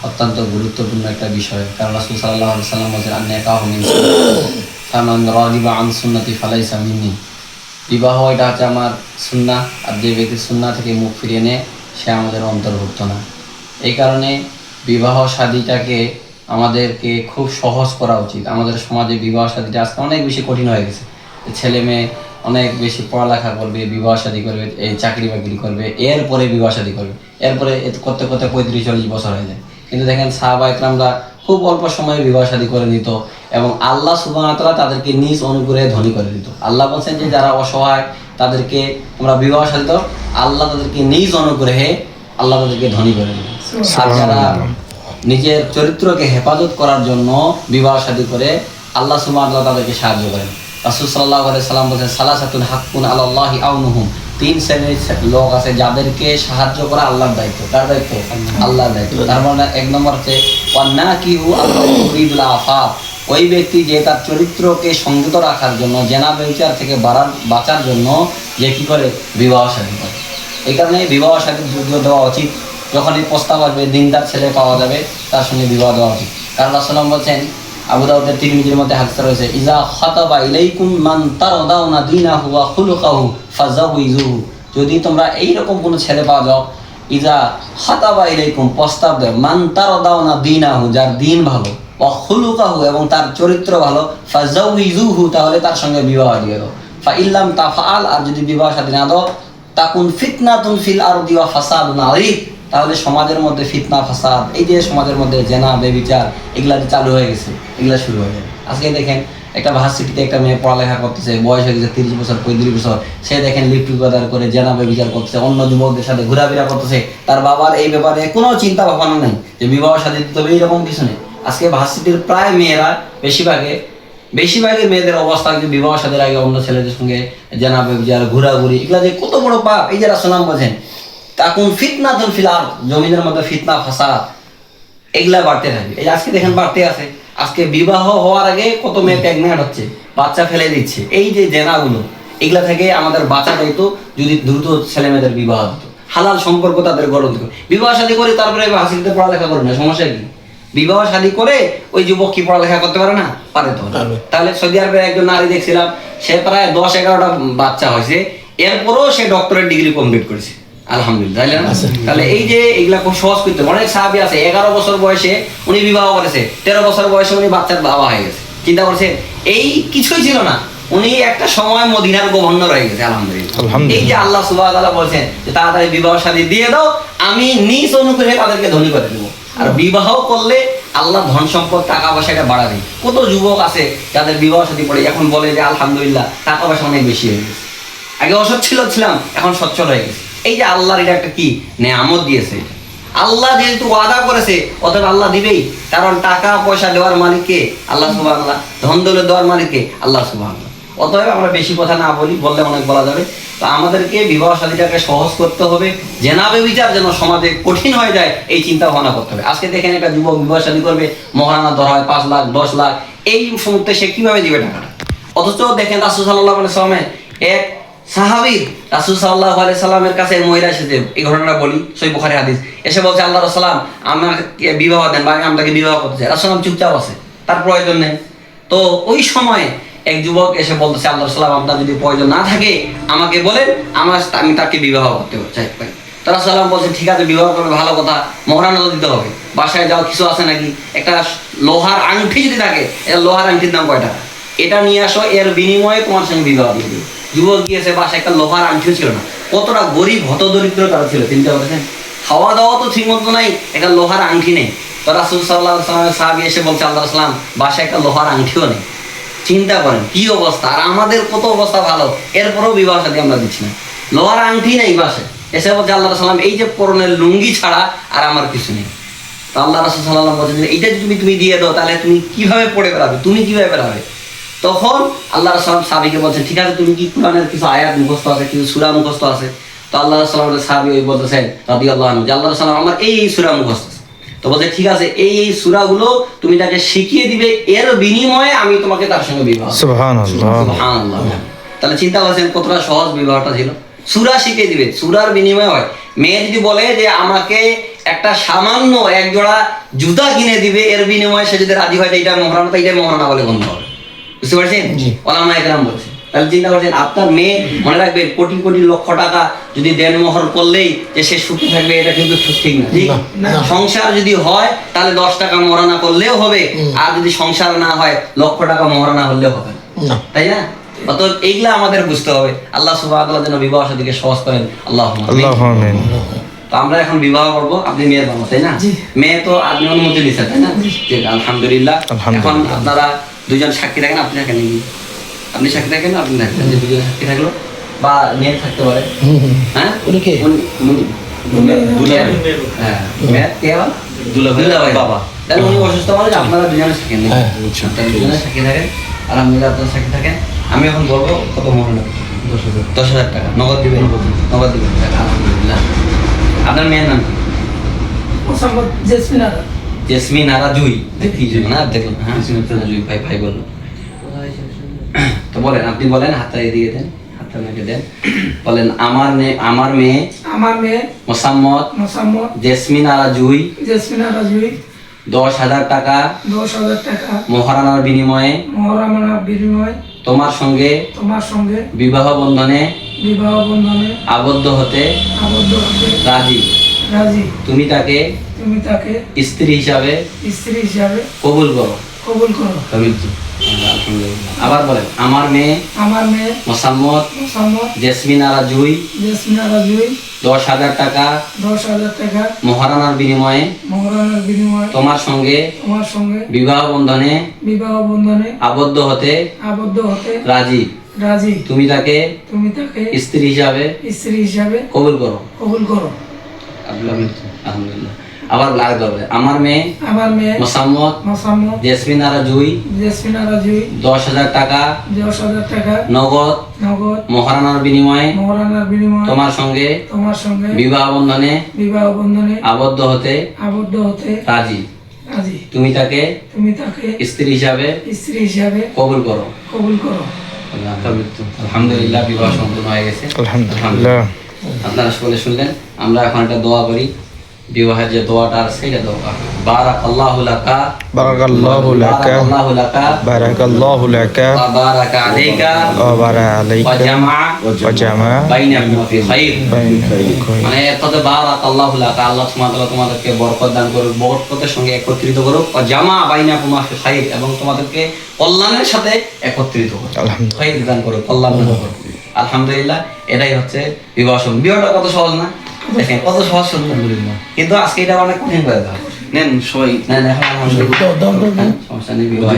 অত্যন্ত গুরুত্বপূর্ণ একটা বিষয়, কারণ রাসূল সাল্লাল্লাহু আলাইহি ওয়াসাল্লাম বলেছেন আন-নিকাহু মিন ফামান রাগিবা আন সুন্নতি ফালাইসা মিন্নি। বিবাহ এটা হচ্ছে আমার সুন্নাহ, আর যে ব্যক্তি সুন্নাহ থেকে মুখ ফিরিয়ে নেয় সে আমাদের অন্তর্ভুক্ত না। এই কারণে বিবাহ শাদীটাকে আমাদেরকে খুব সহজ করা উচিত। আমাদের সমাজে বিবাহ শাদীটা আজকে অনেক বেশি কঠিন হয়ে গেছে। ছেলে মেয়ে অনেক বেশি পড়ালেখা করবে, বিবাহ শাদী করবে, এই চাকরি বাকরি করবে, এরপরে বিবাহ শাদী করবে, এরপরে করতে করতে 35-40 বছর হয়ে যায়। কিন্তু দেখেন সাহাবা ইকরামরা খুব অল্প সময়ে বিবাহ শাদী করে নিত এবং আল্লাহ সুবহানাহু ওয়া তাআলা তাদেরকে নিজ অনুগ্রহে ধনী করে দিত। আল্লাহ বলছেন যে যারা অসহায় তাদেরকে তোমরা বিবাহ শাদী দাও, আল্লাহ তাদেরকে নিজ অনুগ্রহে আল্লাহ তাদেরকে ধনী করে দিত। আর যারা নিজের চরিত্রকে হেফাজত করার জন্য বিবাহ শাদী করে, আল্লাহ সুবহানাহু ওয়া তাআলা তাদেরকে সাহায্য করেন। রাসূল সাল্লাল্লাহু আলাইহি সাল্লাম বলেছেন সালাসাতুন হাক্কুন আলাল্লাহি আউনুহুম, 3 শ্রেণীর লোক আছে যাদেরকে সাহায্য করা আল্লাহর দায়িত্ব। কার দায়িত্ব? আল্লাহর দায়িত্ব। তার মানে 1 নম্বর হচ্ছে ওয়ান্নাকিহু আল্লাহু ইউরিদুল আফাফ, ওই ব্যক্তি যে তার চরিত্রকে সংযত রাখার জন্য, জেনা ব্যভিচার থেকে বাঁচার জন্য যে কি করে বিবাহ শাদী করে। এই কারণে বিবাহ শাদীর যোগ্য দেওয়া উচিত। যখনই প্রস্তাব আসবে দিনদার ছেলে পাওয়া যাবে তার সঙ্গে বিবাহ দেওয়া উচিত। কারণ রাসূলুল্লাহ বলছেন, আবু দাউদের তিরমিজির মধ্যে হাদিস রয়েছে, ইজা খাতাবা ইলাইকুম মান তারদাউনা দীনাহু ওয়া খুলুকাহু ফাজাউইজুহু, যদি তোমরা এইরকম কোনো ছেলে পাওয়া যাও, ইজা খাতাবা ইলাইকুম প্রস্তাব দেয়, মান তারদাউনা দীনাহু, যার দিন ভালো, ওয়া খুলুকাহু এবং তার চরিত্র ভালো, ফাজাউইজুহু তাহলে তার সঙ্গে বিবাহ দিয়ে দাও। ফা ইল্লাম তাফআল, আর যদি বিবাহ শাদী না দাও, তাকুন ফিতনাতুন ফিল আরদি ওয়া ফাসাদুন আযীম, তাহলে সমাজের মধ্যে ফিতনা ফাসাদ, এই যে সমাজের মধ্যে জেনা বেবিচার এগুলা যে চালু হয়ে গেছে, এগুলা শুরু হয়ে যাবে। আজকে দেখেন একটা ভার্সিটিতে একটা মেয়ে পড়ালেখা করতেছে, বয়স হয়ে গেছে 30 বছর 35 বছর, সে দেখেন লিপ টুগেদার করে জেনা বেবিচার করতেছে, অন্য যুবকদের সাথে ঘোরাফেরা করতেছে। তার বাবার এই ব্যাপারে কোনো চিন্তা ভাবনা নেই যে বিবাহ শাদী দিতে হবে, এইরকম কিছু নেই। আজকে ভার্সিটির প্রায় মেয়েরা বেশিরভাগের মেয়েদের অবস্থা যে বিবাহ শাদীর আগে অন্য ছেলেদের সঙ্গে জেনা বেবিচার, ঘোরাঘুরি, এগুলা যে কত বড় পাপ। এই যে রাসূলুল্লাহ বলেন তাকুন ফিতনাতুন ফিল আরদ, জমিনের মধ্যে ফিতনা ফাসাদ এগুলা বাড়তে থাকে। এই আজকে দেখেন বাড়তে আছে। আজকে বিবাহ হওয়ার আগে কত মেয়ে প্রেগন্যান্ট হচ্ছে, বাচ্চা ফেলে দিচ্ছে। এই যে জেনাগুলো, এগুলা থেকে আমাদের বাঁচা যাইত যদি দ্রুত ছেলে মেয়েদের বিবাহ হতো, হালাল সম্পর্ক তাদের গড়ে উঠতো। বিবাহ শাদী করে তারপরে ভার্সিটিতে পড়ালেখা করে না, সমস্যা কি? বিবাহ শাদী করে ওই যুবক কি পড়ালেখা করতে পারে না? পারে তো। তাহলে সৌদি আরবের একজন নারী দেখছিলাম, সে প্রায় 10-11টা বাচ্চা হয়েছে, এরপরও সে ডক্টরেট ডিগ্রি কমপ্লিট করেছে, আলহামদুলিল্লাহ। তাহলে এই যে এগুলা খুব সহজ করতে, অনেক সাহাবী আছে 11 বছর বয়সে উনি বিবাহ করেছে, 13 বছর বয়সে উনি বাচ্চার বাবা হয়ে গেছে। চিন্তা করছেন, এই কিছুই ছিল না, উনি একটা সময় মদিনার গভর্নর হয়ে গেছে, আলহামদুলিল্লাহ। এই যে আল্লাহ সুবহানাহু ওয়া তাআলা বলেছেন যে তাড়াতাড়ি বিবাহ শাদী দিয়ে দাও, আমি নিজ অনুগ্রহে তাদেরকে ধনী করে দেবো। আর বিবাহ করলে আল্লাহ ধন সম্পদ টাকা পয়সা এটা বাড়াবে। কত যুবক আছে যাদের বিবাহ শাদী পড়ে এখন বলে যে আলহামদুলিল্লাহ টাকা পয়সা অনেক বেশি হয়ে গেছে, আগে অসচ্ছল ছিলাম এখন সচ্ছল হয়ে গেছে। এই যে আল্লাহর এটা একটা কি নেয়ামত দিয়েছে, আল্লাহ যেহেতু ওয়াদা করেছে অতএব আল্লাহ দিবেই। কারণ টাকা পয়সা দেওয়ার মালিককে আল্লাহ সুবহানাল্লাহ, ধন দৌলত দেওয়ার মালিককে আল্লাহ সুবহানাল্লাহ। অতএব আমরা বেশি কথা না বলি, বললে অনেক বলা যাবে। তো আমাদেরকে বিবাহ শাদীটাকে সহজ করতে হবে, জেনা বেবিচার যেন সমাজে কঠিন হয়ে যায় এই চিন্তা ভাবনা করতে হবে। আজকে দেখেন একটা যুবক বিবাহ শাদী করবে, মহারানা ধরা হয় 5 লাখ 10 লাখ, এই মুহূর্তে সে কিভাবে দিবে টাকাটা? অথচ দেখেন রাসূল সাল্লাল্লাহু আলাইহি ওয়াসাল্লামের এক সাহাবী রাসূল সাল্লাল্লাহু আলাইহি সাল্লামের কাছে মহিলা এসেছে, এই ঘটনাটা বলি, সহিহ বুখারী হাদিস। এসে বলছে আল্লাহ রাসূল আমাকে বিবাহ দেন, বা আমি তাকে বিবাহ করতে চাই। রাসূল চুপচাপ আছে, তার প্রয়োজন নেই। তো ওই সময় এক যুবক এসে বলতেছে আল্লাহ রাসূল আপনার যদি প্রয়োজন না থাকে আমাকে বলেন, আমি তাকে বিবাহ করতে চাই। তো রাসূল বলছে ঠিক আছে বিবাহ করবে, ভালো কথা, মহারানা দিতে হবে। বাসায় যাও, কিছু আছে নাকি? একটা লোহার আংটি যদি থাকে, এটা লোহার আংটির দাম কয় টাকা, এটা নিয়ে আসো, এর বিনিময়ে তোমার সঙ্গে বিবাহ দিয়ে দেবে। যুবক গিয়েছে, বাসায় একটা লোহার আংটিও ছিল না। কতটা গরিব হতদরিদ্র তারা ছিল, চিন্তা করেছেন? খাওয়া দাওয়া তো ঠিক মতো নাই, একটা লোহার আংটি নেই। তো রাসূল সাল্লাল্লাহু আলাইহি ওয়াসাল্লাম সাহাবী এসে বলছে আল্লাহ রাসূল বাসায় একটা লোহার আংটিও নেই। চিন্তা করেন কি অবস্থা, আর আমাদের কত অবস্থা ভালো, এরপরেও বিবাহ শাদী আমরা দিচ্ছি না, লোহার আংটি নেই বাসায়। এসে বলছে আল্লাহ রাসূল এই যে পরনের লুঙ্গি ছাড়া আর আমার কিছু নেই। তো আল্লাহ রাসূল সাল্লাল্লাহু আলাইহি ওয়াসাল্লাম বলছেন এইটা যদি তুমি দিয়ে দাও তাহলে তুমি কিভাবে পড়ে বেড়াবে, তুমি কিভাবে বেড়াবে? তখন আল্লাহ রাসূল সাহাবীকে বলছেন ঠিক আছে তুমি কি কোরআনের কিছু আয়াত মুখস্থ আছে, কিছু সূরা মুখস্থ আছে? তো আল্লাহ রাসূল সাহাবী ওই বলতেছেন রাদিয়াল্লাহু আনহু যে আল্লাহ রাসূল আমার এই সূরা মুখস্থ আছে। তো বলছে ঠিক আছে এই সূরাগুলো তুমি তাকে শিখিয়ে দিবে, এর বিনিময়ে আমি তোমাকে তার সঙ্গে বিবাহ। সুবহানাল্লাহ সুবহানাল্লাহ। তাহলে চিন্তা করছেন কতটা সহজ বিবাহটা ছিল। সূরা শিখিয়ে দিবে, সূরার বিনিময়ে হয়। মেয়ে যদি বলে যে আমাকে একটা সামান্য এক জোড়া জুতা কিনে দিবে, এর বিনিময়ে সে যদি রাজি হয় যে এটা মহারানা, তো এটা মহারানা বলে গণ্য হবে। বুঝতে পারছেন? ওলামা একরাম বলছে। তাহলে চিন্তা করছেন, আপনার মেয়ে, মনে রাখবেন, কোটি কোটি লক্ষ টাকা যদি দেন মোহর করলেই যে সে সুখী থাকবে, এটা কিন্তু ঠিক না। ঠিক সংসার যদি হয় তাহলে 10 টাকা মহারানা করলেও হবে, আর যদি সংসার না হয় লক্ষ টাকা মহারানা হলেও হবে না, তাই না? অতএব এইগুলা আমাদের বুঝতে হবে। আল্লাহ সুবহানাহু ওয়া তাআলা যেন বিবাহ শাদীকে সহজ করেন, আল্লাহুম্মা আমিন। তো আমরা এখন বিবাহ করব, আপনি মেয়ের বাবা, তাই না? মেয়ে তো আপনি অনুমতি দিচ্ছেন, তাই না? ঠিক, আলহামদুলিল্লাহ। এখন আপনারা দুজন সাক্ষী থাকেন, আপনি থাকেন নাকি? আপনি সাক্ষী থাকেন, আপনি থাকেন, যে দুজন সাক্ষী থাকলো, বা মেয়ে থাকতে পারে। হ্যাঁ, বাবা, তাহলে উনি অসুস্থ মানে আপনারা দুজনে সাক্ষী নেন, দুজনে সাক্ষী থাকেন, আলহামদুলিল্লাহ আপনারা সাক্ষী থাকেন। আমি এখন বলবো কত মোহর নেব? 10,000 টাকা নগদ দিবেন, নগদ দিবেন। আলহামদুলিল্লাহ। আপনার মেয়ের নাম কি? জেসমিন আরা জুই। দেখি জুই না, দেখুন। হ্যাঁ, জুই ভাই, ভাই বললো। তো বলেন, আপনি বলেন, হাতটা এদিকে দেন, হাতটা নাকে দেন, বলেন, আমার মেয়ে মোসাম্মদ জেসমিন আরা জুই 10,000 টাকা মহারানার বিনিময়ে তোমার সঙ্গে বিবাহ বন্ধনে আবদ্ধ হতে রাজি। তুমি তাকে স্ত্রী হিসাবে কবুল করো। আলহামদুলিল্লাহ। আবার বলেন, আমার মেয়ে মোসাম্মদ জেসমিন আরা জুই 10,000 টাকা মহারানার বিনিময়ে তোমার সঙ্গে বিবাহ বন্ধনে আবদ্ধ হতে রাজি। তুমি তাকে স্ত্রী হিসাবে কবুল করো। আলহামদুলিল্লাহ। আবার আমার মেয়ে মোসাম্মদ জেসমিন আরা জুই 10,000 টাকা নগদ মহারানার বিনিময়ে তোমার সঙ্গে বিবাহ বন্ধনে আবদ্ধ হতে রাজি। তুমি তাকে স্ত্রী হিসাবে কবুল করো। আলহামদুলিল্লাহ, বিবাহ সম্পূর্ণ হয়ে গেছে। আলহামদুলিল্লাহ। আপনারা সকলে শুনলেন। আমরা এখন একটা দোয়া করি, বিবাহের যে দোয়াটা আছে সেটা দোয়া। বারাকাল্লাহু লাকা বারাকাল্লাহু লাকা বারাকাল্লাহু লাকা ওয়া বারাকা আলাইকা ওয়া জামা বাইনাকুম ফি খাইর। মানে এততে বারাকাল্লাহু লাকা, আল্লাহ সুবহানাহু ওয়া তাআলা তোমাদেরকে বরকত দান করুক, বরকতের সঙ্গে একত্রিত করুক। ওয়া জামা বাইনাকুম ফি খাইর, এবং তোমাদেরকে কল্যাণের সাথে একত্রিত করুক। আলহামদুলিল্লাহ, খাইর দান করুক, কল্যাণ দান করুক। আলহামদুলিল্লাহ। এটাই হচ্ছে বিবাহ। বিবাহটা কত সহজ না? দেখেন কত সহজ সুন্দর, কিন্তু আজকে এটা অনেক কঠিন করে দেওয়া। নেন সবাই, নেন এখন। সমস্যা নেই, বিবাহ